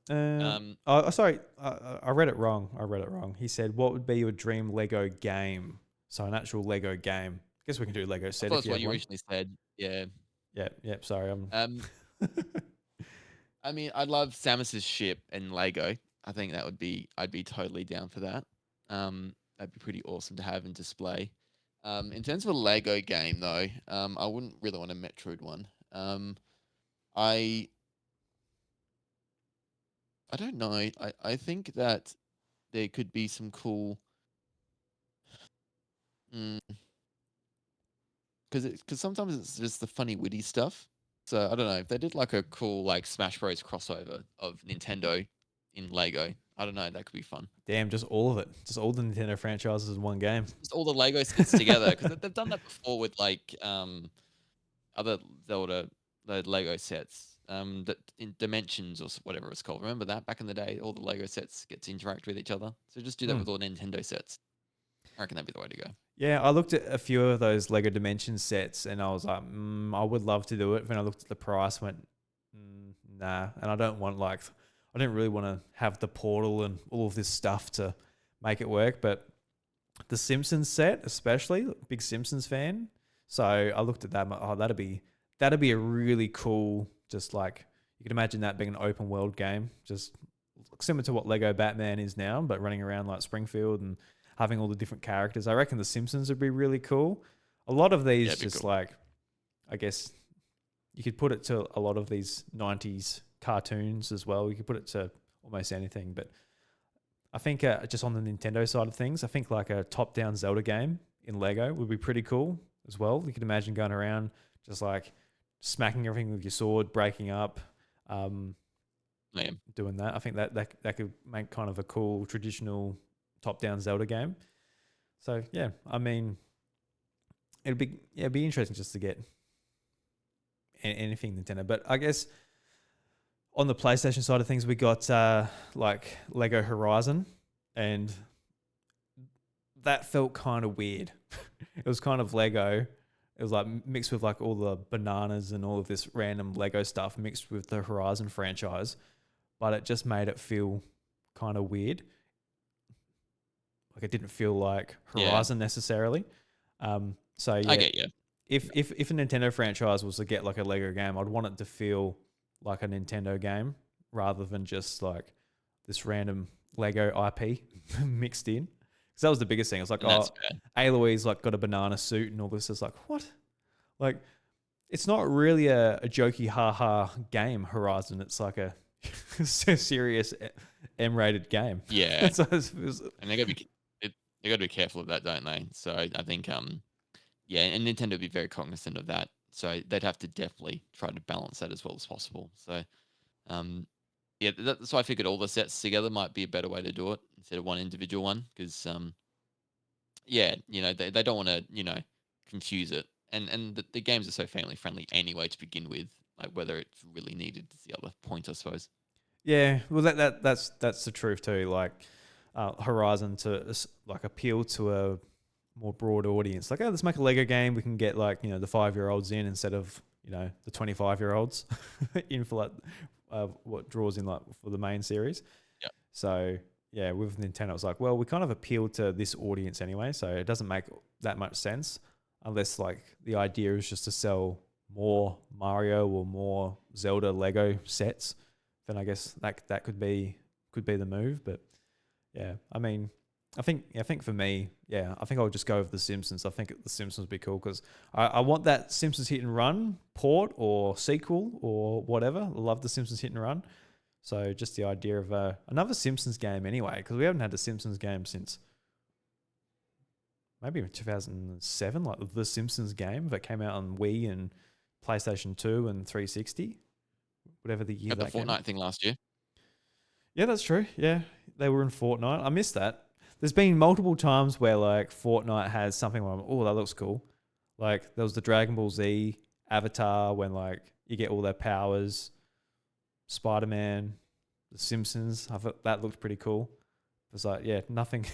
Sorry, I read it wrong. He said, "What would be your dream Lego game?" So an actual Lego game. Guess we can do Lego I set thought if that's you what have you one. originally said. Yeah. Yep. Sorry, I'm. I mean, I love Samus's ship and Lego. I think I'd be totally down for that. That'd be pretty awesome to have and display. In terms of a Lego game though, I wouldn't really want a Metroid one. I I don't know. I think that there could be some cool, because sometimes it's just the funny witty stuff. So I don't know if they did like a cool like Smash Bros crossover of Nintendo in Lego. I don't know. That could be fun. Damn, just all of it. Just all the Nintendo franchises in one game. Just all the Lego sets together, because they've done that before with like other Zelda the Lego sets. That in Dimensions or whatever it's called. Remember that back in the day, all the Lego sets get to interact with each other. So just do that with all Nintendo sets. I reckon that'd be the way to go. Yeah, I looked at a few of those Lego Dimensions sets and I was like, I would love to do it. When I looked at the price, went, nah. And I didn't really want to have the portal and all of this stuff to make it work. But the Simpsons set, especially, big Simpsons fan. So I looked at that. Oh, that'd be a really cool. Just like you can imagine that being an open world game, just similar to what Lego Batman is now, but running around like Springfield and having all the different characters. I reckon the Simpsons would be really cool. A lot of these just cool. Like, I guess you could put it to a lot of these 90s cartoons as well. You could put it to almost anything, but I think just on the Nintendo side of things, I think like a top-down Zelda game in Lego would be pretty cool as well. You can imagine going around just like smacking everything with your sword, breaking up, um, Yeah. doing that. I think that could make kind of a cool traditional top-down Zelda game. So yeah, I mean, it'd be interesting just to get anything Nintendo. But I guess on the PlayStation side of things, we got like Lego Horizon, and that felt kind of weird. It was kind of Lego. It was like mixed with like all the bananas and all of this random Lego stuff mixed with the Horizon franchise, but it just made it feel kind of weird. Like it didn't feel like Yeah. Horizon necessarily. So I yeah, get you. if a Nintendo franchise was to get like a Lego game, I'd want it to feel like a Nintendo game rather than just like this random Lego IP mixed in. Because that was the biggest thing. It's like, And that's oh, fair. Aloy's like got a banana suit and all this. It's like, what? Like, it's not really a jokey ha game, Horizon. It's like a serious M-rated game. Yeah. So And they gotta be careful of that, don't they? So I think yeah, and Nintendo would be very cognizant of that. So they'd have to definitely try to balance that as well as possible. So um yeah, that's why I figured all the sets together might be a better way to do it instead of one individual one. Because yeah, they don't want to, confuse it. And the games are so family friendly anyway to begin with, like whether it's really needed is the other point, I suppose. yeah, well, that's the truth too. Like, Horizon to like appeal to a more broad audience. Like, oh, let's make a Lego game. We can get like the 5-year-olds in instead of the 25-year-olds in for like what draws in like for the main series. Yeah. So yeah, with Nintendo, it's like, well, we kind of appeal to this audience anyway, so it doesn't make that much sense unless like the idea is just to sell more Mario or more Zelda Lego sets. Then I guess that could be the move. But yeah, I mean, I think for me, yeah, I think I'll just go with The Simpsons. I think The Simpsons would be cool because I want that Simpsons Hit and Run port or sequel or whatever. I love The Simpsons Hit and Run. So just the idea of another Simpsons game anyway, because we haven't had a Simpsons game since maybe 2007, like The Simpsons game that came out on Wii and PlayStation 2 and 360, whatever the year Had the that came out. Fortnite thing last year. Yeah, that's true. Yeah, they were in Fortnite. I missed that. There's been multiple times where like Fortnite has something where I'm, oh, that looks cool. Like there was the Dragon Ball Z Avatar when like you get all their powers. Spider Man, The Simpsons. I thought that looked pretty cool. It's like, yeah, nothing.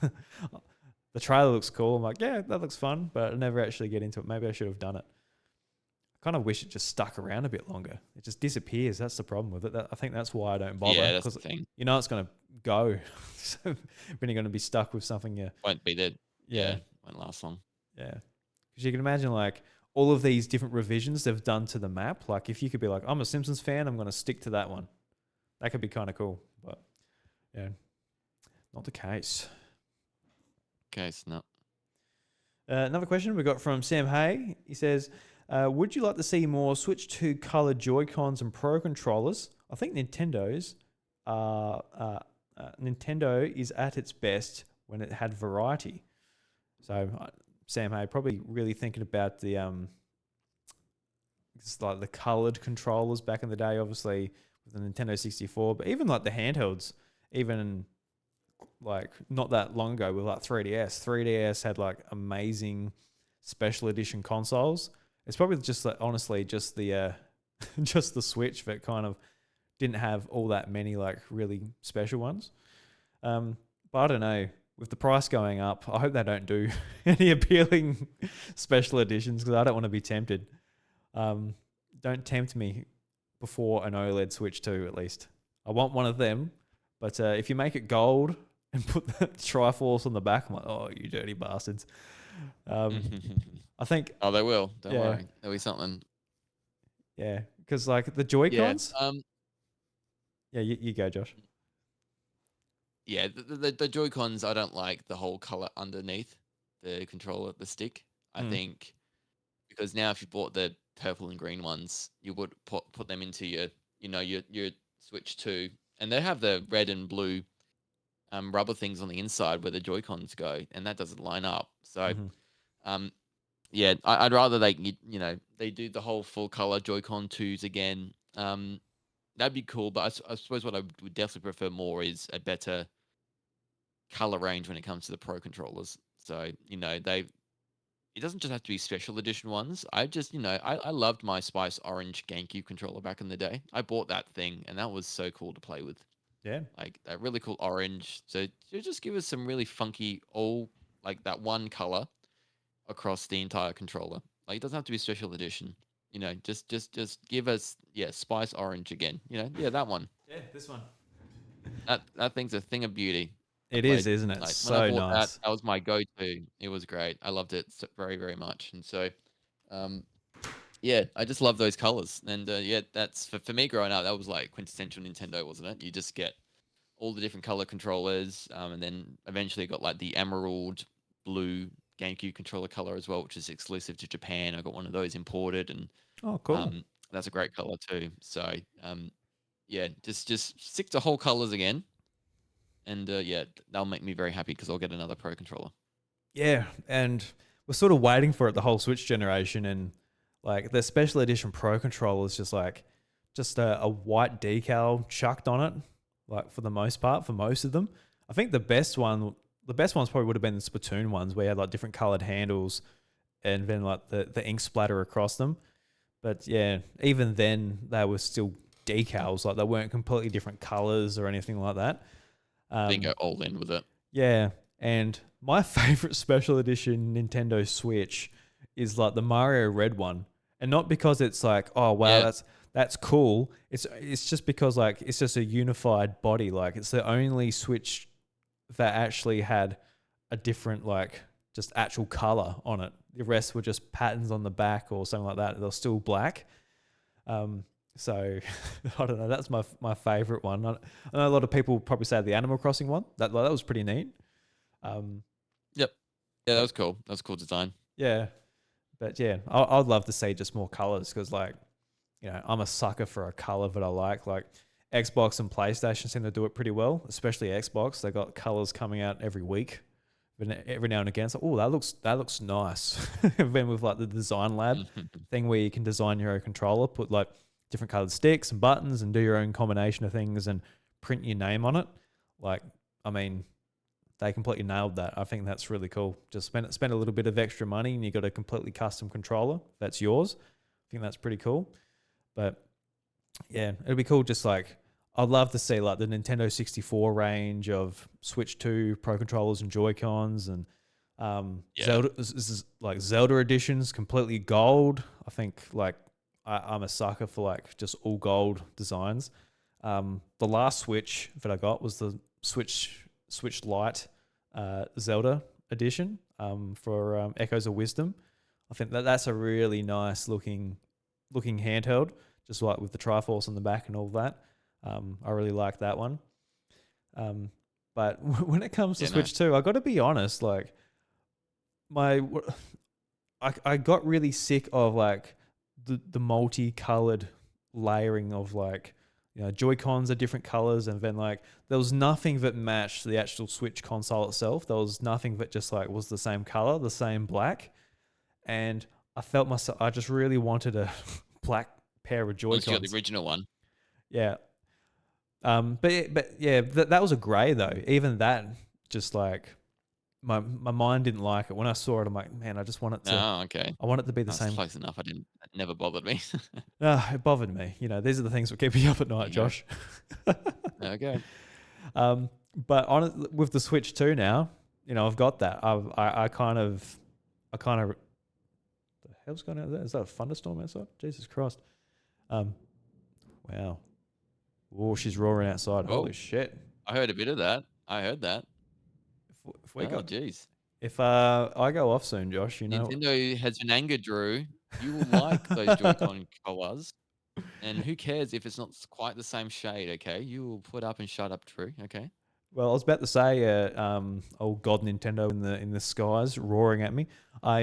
The trailer looks cool. I'm like, yeah, that looks fun, but I never actually get into it. Maybe I should have done it. I kind of wish it just stuck around a bit longer. It just disappears. That's the problem with it. I think that's why I don't bother Yeah, that's because the thing. it's going to go. So when you're going to be stuck with something, yeah, Won't be there. yeah, Yeah, won't last long. yeah. Because you can imagine like all of these different revisions they've done to the map. Like if you could be like, I'm a Simpsons fan, I'm going to stick to that one. That could be kind of cool, but yeah, not the case. Okay, it's not. Another question we got from Sam Hay. He says, would you like to see more Switch 2 colored Joy-Cons and Pro controllers? I think Nintendo is at its best when it had variety. So Sam Hay probably really thinking about the it's like the colored controllers back in the day, obviously with the Nintendo 64, but even like the handhelds, even like not that long ago with like 3DS. 3DS had like amazing special edition consoles. It's probably just like, honestly just the just the Switch that kind of didn't have all that many like really special ones. But I don't know. With the price going up, I hope they don't do any appealing special editions because I don't want to be tempted. Don't tempt me before an OLED Switch 2 at least. I want one of them, but if you make it gold and put the Triforce on the back, I'm like, oh, you dirty bastards. I think, Oh, they will. Don't yeah, worry. There'll be something. yeah, because like the Yeah. Joy-Cons, yeah, you go, Josh. Yeah. The Joy Cons, I don't like the whole color underneath the controller, the stick. I Mm. think because now if you bought the purple and green ones, you would put them into your Switch 2, and they have the red and blue rubber things on the inside where the Joy Cons go, and that doesn't line up. So Hmm. um, yeah, I'd rather they do the whole full color Joy-Con 2s again. That'd be cool, but I suppose what I would definitely prefer more is a better color range when it comes to the Pro controllers. So it doesn't just have to be special edition ones. I loved my Spice Orange GameCube controller back in the day. I bought that thing, and that was so cool to play with. Yeah. Like that really cool orange. So you just give us some really funky, all like that one color across the entire controller. Like it doesn't have to be special edition. Just give us Spice Orange again. Yeah, that one. Yeah, this one. That thing's a thing of beauty. I It is, played isn't it? like when I So bought that, nice. that was my go-to. It was great. I loved it very very much. And so, um, yeah, I just love those colors. And yeah, that's for me growing up. That was like quintessential Nintendo, wasn't it? You just get all the different color controllers, and then eventually got like the emerald blue GameCube controller color as well, which is exclusive to Japan. I got one of those imported, and Oh, cool. that's a great color too. So yeah, just stick to whole colors again, and yeah, that'll make me very happy because I'll get another Pro controller. Yeah, and we're sort of waiting for it the whole Switch generation, and like the special edition Pro controller is just like just a white decal chucked on it, like for the most part, for most of them. I think the best ones probably would have been the Splatoon ones where you had like different colored handles and then like the ink splatter across them. But yeah, even then they were still decals, like they weren't completely different colors or anything like that. Then go Um, all in with it. yeah, and my favorite special edition Nintendo Switch is like the Mario Red one, and not because it's like, oh wow, Yeah, that's cool. It's just because like it's just a unified body. Like it's the only Switch that actually had a different like just actual color on it. The rest were just patterns on the back or something like that. They're still black. Um, so I don't know. That's my favorite one. I know a lot of people probably say the Animal Crossing one. That was pretty neat. Um, yep, yeah, that but was cool. That was cool design. yeah, but yeah, I'd love to see just more colors because like I'm a sucker for a color that I like. Like Xbox and PlayStation seem to do it pretty well, especially Xbox. They got colors coming out every week. Every now and again, it's like, oh, that looks nice. Then with like the design lab thing where you can design your own controller, put like different colored sticks and buttons, and do your own combination of things, and print your name on it. Like, I mean, they completely nailed that. I think that's really cool. Just spend a little bit of extra money, and you got a completely custom controller that's yours. I think that's pretty cool. But yeah, it'd be cool. Just like I'd love to see like the Nintendo 64 range of Switch 2 Pro controllers and Joy Cons, and Yeah, Zelda this is like Zelda editions, completely gold. I think like I'm a sucker for like just all gold designs. The last Switch that I got was the Switch Lite Zelda edition for Echoes of Wisdom. I think that's a really nice looking handheld, just like with the Triforce on the back and all that. I really like that one. Um, but when it comes to yeah, Switch nice. 2, I got to be honest, like my I got really sick of like the multicolored layering of like Joy Cons are different colors, and then like there was nothing that matched the actual Switch console itself. There was nothing that just like was the same color, the same black, and I felt myself. I just really wanted a black pair of Joy Unless you got the Cons. original one. Yeah. But yeah, that was a grey though. Even that, just like my mind didn't like it when I saw it. I'm like, man, Oh, okay. I want it to be the That's same. close enough. I didn't. That never bothered me. It bothered me. These are the things that keep me up at There night, you go. Josh. Okay. But with the Switch 2 now, I've got that. I kind of, the hell's going on there? Is that a thunderstorm outside? Jesus Christ. Um, wow. Oh, she's roaring outside. Holy Oh, shit. I heard a bit of that. I heard that. If we Oh, got, geez. if I go off soon, Josh, Nintendo has been angered, Drew. You will like those Joy-Con colors, and who cares if it's not quite the same shade? Okay, you will put up and shut up, Drew. Okay. well, I was about to say, old God Nintendo in the skies roaring at me. I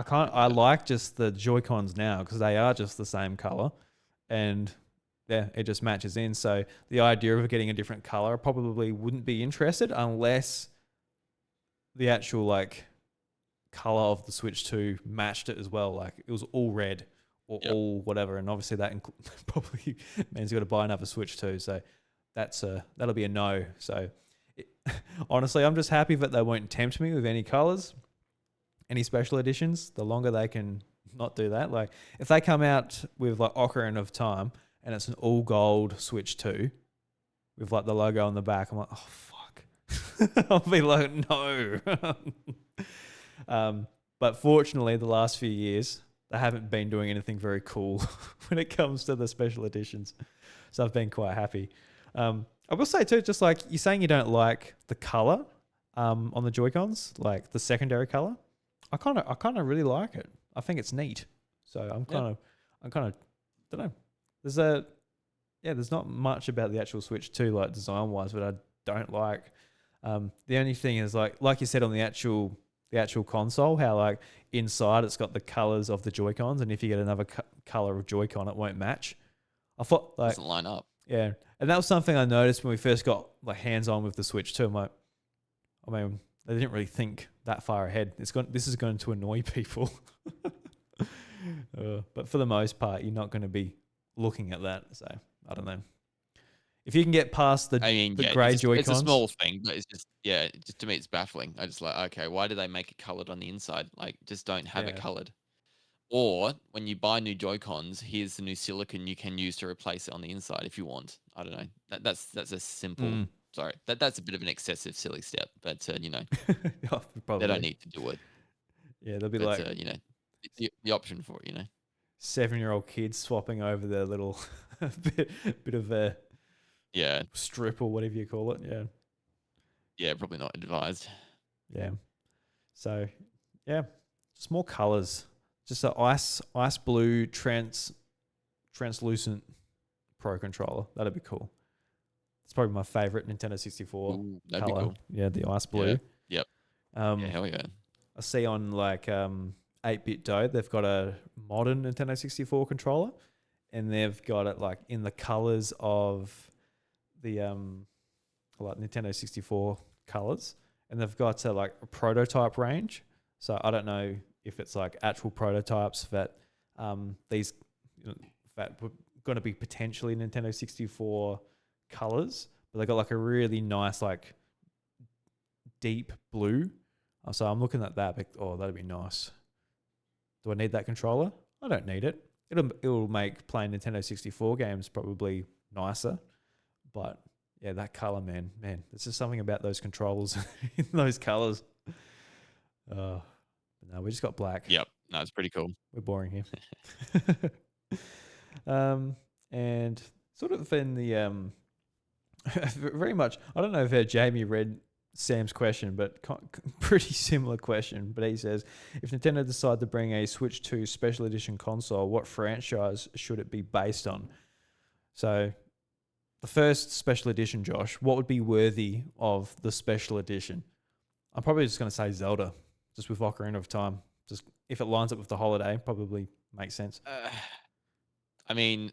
can't. I like just the Joy Cons now because they are just the same color, and yeah, it just matches in. So the idea of getting a different color, I probably wouldn't be interested unless the actual like color of the Switch 2 matched it as well. Like it was all red or Yep. all whatever, and obviously that probably means you got to buy another Switch 2. So that'll be a no. So it, honestly, I'm just happy that they won't tempt me with any colors, any special editions. The longer they can not do that, like if they come out with like Ocarina of Time and it's an all gold Switch 2 with like the logo on the back, I'm like, oh fuck. I'll be like, no. But fortunately, the last few years, they haven't been doing anything very cool when it comes to the special editions. So I've been quite happy. I will say too, just like you're saying you don't like the color on the Joy-Cons, like the secondary color. I kind of really like it. I think it's neat. So I'm kind of don't know. There's not much about the actual Switch 2 like design wise, but I don't like. The only thing is like you said on the actual console, how like inside it's got the colors of the Joy-Cons, and if you get another color of Joy-Con, it won't match. I thought like Doesn't line up. Yeah, and that was something I noticed when we first got like hands on with the Switch 2. I'm like, I mean, they didn't really think that far ahead. This is going to annoy people. But for the most part, you're not going to be looking at that. So I don't know. If you can get past the grey Joy-Cons. It's a small thing, but it's just to me, it's baffling. I just like, okay, why do they make it colored on the inside? Like, just don't have it colored. Or when you buy new Joy-Cons, here's the new silicon you can use to replace it on the inside if you want. I don't know. That's a simple. Sorry, that's a bit of an excessive, silly step, but they don't need to do it. Yeah, they'll be like, the option for it, 7-year-old kids swapping over their little bit of a strip or whatever you call it. Yeah, probably not advised. Yeah. So yeah, just more colors. Just an ice blue translucent Pro controller. That'd be cool. It's probably my favorite Nintendo 64 that'd color. Be cool. Yeah, the ice blue. Yeah. Yep. Yeah, hell yeah. I see on like 8-Bit Do, they've got a modern Nintendo 64 controller, and they've got it like in the colors of the like Nintendo 64 colors, and they've got like a prototype range. So I don't know if it's like actual prototypes that these that were going to be potentially Nintendo 64 colors, but they got like a really nice like deep blue. So I'm looking at that. Oh, that'd be nice. Do I need that controller? I don't need it. It'll make playing Nintendo 64 games probably nicer, but yeah, that color, man, there's just something about those controllers in those colors. No, we just got black. Yep. No, it's pretty cool. We're boring here. And sort of in the very much, I don't know if Jamie read Sam's question, but pretty similar question. But he says, if Nintendo decide to bring a Switch 2 special edition console, what franchise should it be based on? So the first special edition, Josh, what would be worthy of the special edition? I'm probably just going to say Zelda, just with Ocarina of Time. Just if it lines up with the holiday, probably makes sense. I mean,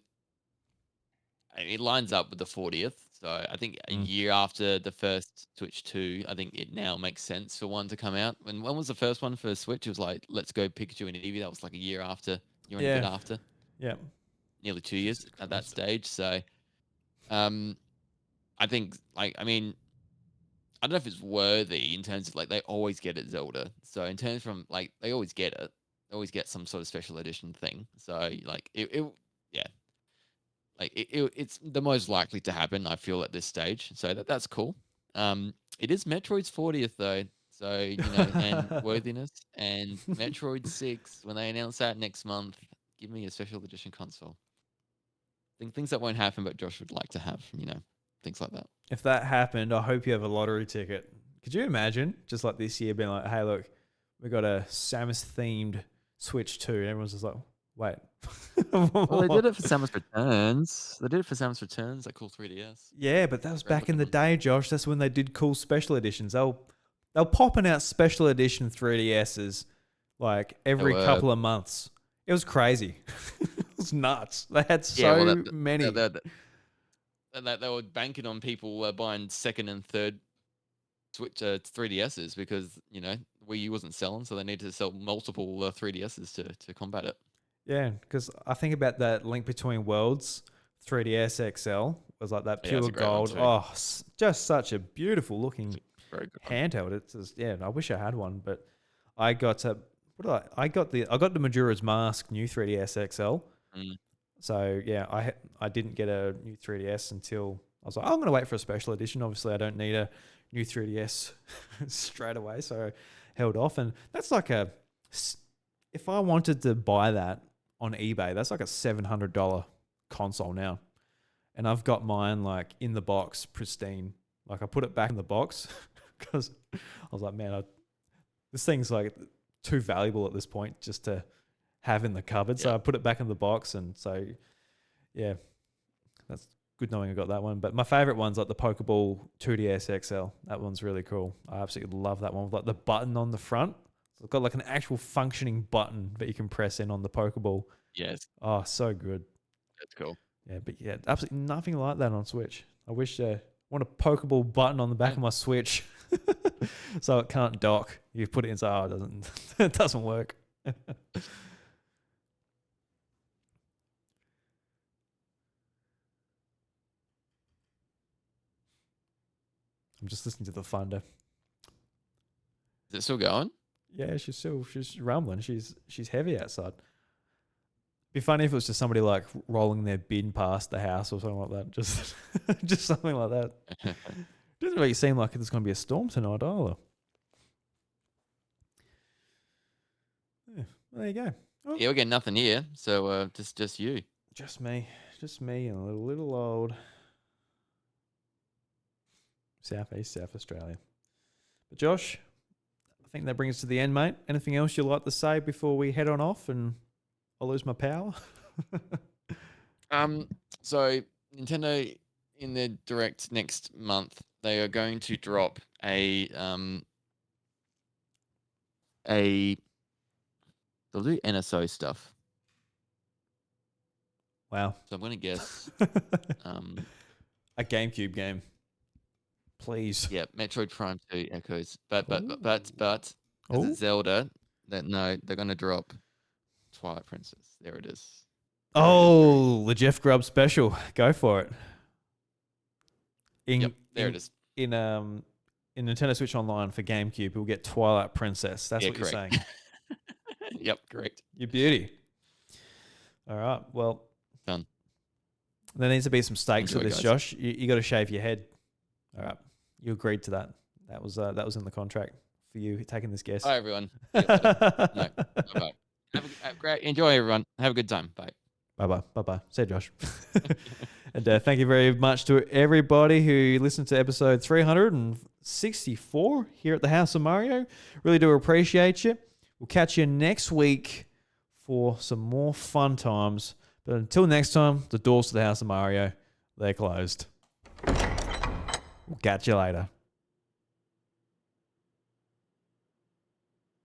it lines up with the 40th. So I think a year after the first Switch 2, I think it now makes sense for one to come out. When was the first one for Switch? It was like, Let's Go Pikachu and Eevee. That was like a year and a bit after. Yeah. Nearly 2 years at that stage. So I think, like, I mean, I don't know if it's worthy in terms of, like, they always get it Zelda. So in terms from, like, they always get it. They always get some sort of special edition thing. So, like, it's the most likely to happen, I feel, at this stage. So that's cool. It is Metroid's 40th, though. So, and worthiness. And Metroid 6, when they announce that next month, give me a special edition console. Things that won't happen, but Josh would like to have, things like that. If that happened, I hope you have a lottery ticket. Could you imagine just like this year being like, hey, look, we got a Samus-themed Switch 2. And everyone's just like, wait. Well, they did it for Samus Returns. That cool 3DS. Yeah, but that was back in the day, Josh. That's when they did cool special editions. They'll popping out special edition 3DSs like every couple of months. It was crazy. was nuts. They had Yeah, well, so many. They were banking on people buying second and third Switch 3DSs because Wii U wasn't selling, so they needed to sell multiple 3DSs to combat it. Yeah, because I think about that Link Between Worlds 3DS XL was like that Yeah, that's pure a great one gold. too. Oh, just such a beautiful looking Very good one. handheld. It's just, yeah, I wish I had one, but I got I got the Majora's Mask new 3DS XL. Mm. So yeah, I didn't get a new 3DS until I was like, oh, I'm gonna wait for a special edition. Obviously, I don't need a new 3DS straight away, so I held off. And that's like if I wanted to buy that on eBay, that's like a $700 console now. And I've got mine like in the box, pristine. Like I put it back in the box because I was like, man, this thing's like too valuable at this point just to have in the cupboard. So I put it back in the box. And so, yeah, that's good knowing I got that one. But my favorite one's like the Pokeball 2DS XL. That one's really cool. I absolutely love that one with like the button on the front. So it's got like an actual functioning button that you can press in on the Pokeball. Yes. Oh, so good. That's cool. Yeah, but yeah, absolutely nothing like that on Switch. I wish want a Pokeball button on the back of my Switch so it can't dock. You put it inside, it doesn't it doesn't work. I'm just listening to the thunder. Is it still going? Yeah, she's rumbling. She's heavy outside. Be funny if it was just somebody like rolling their bin past the house or something like that. Just just something like that. Doesn't really seem like there's going to be a storm tonight either. Yeah, there you go. Oh. Yeah, we're getting nothing here, so just you. Just me and a little old South Australia. But Josh, I think that brings us to the end, mate. Anything else you'd like to say before we head on off and I lose my power? So Nintendo in their Direct next month, they are going to drop they'll do NSO stuff. Wow. So I'm going to guess a GameCube game. Please. Yeah, Metroid Prime 2 Echoes. But as it's Zelda, they're going to drop Twilight Princess. There it is. The Jeff Grubb special. Go for it. It is. In Nintendo Switch Online for GameCube, we'll get Twilight Princess. That's what correct. You're saying. Yep, correct. You beauty. All right. Well, done. There needs to be some stakes with this, guys. Josh. You got to shave your head. All right. You agreed to that. That was in the contract for you taking this guess. Bye, everyone. No. Bye-bye. Enjoy, everyone. Have a good time. Bye. Bye-bye. Say Josh. And thank you very much to everybody who listened to episode 364 here at the House of Mario. Really do appreciate you. We'll catch you next week for some more fun times. But until next time, the doors to the House of Mario, they're closed. We'll catch you later.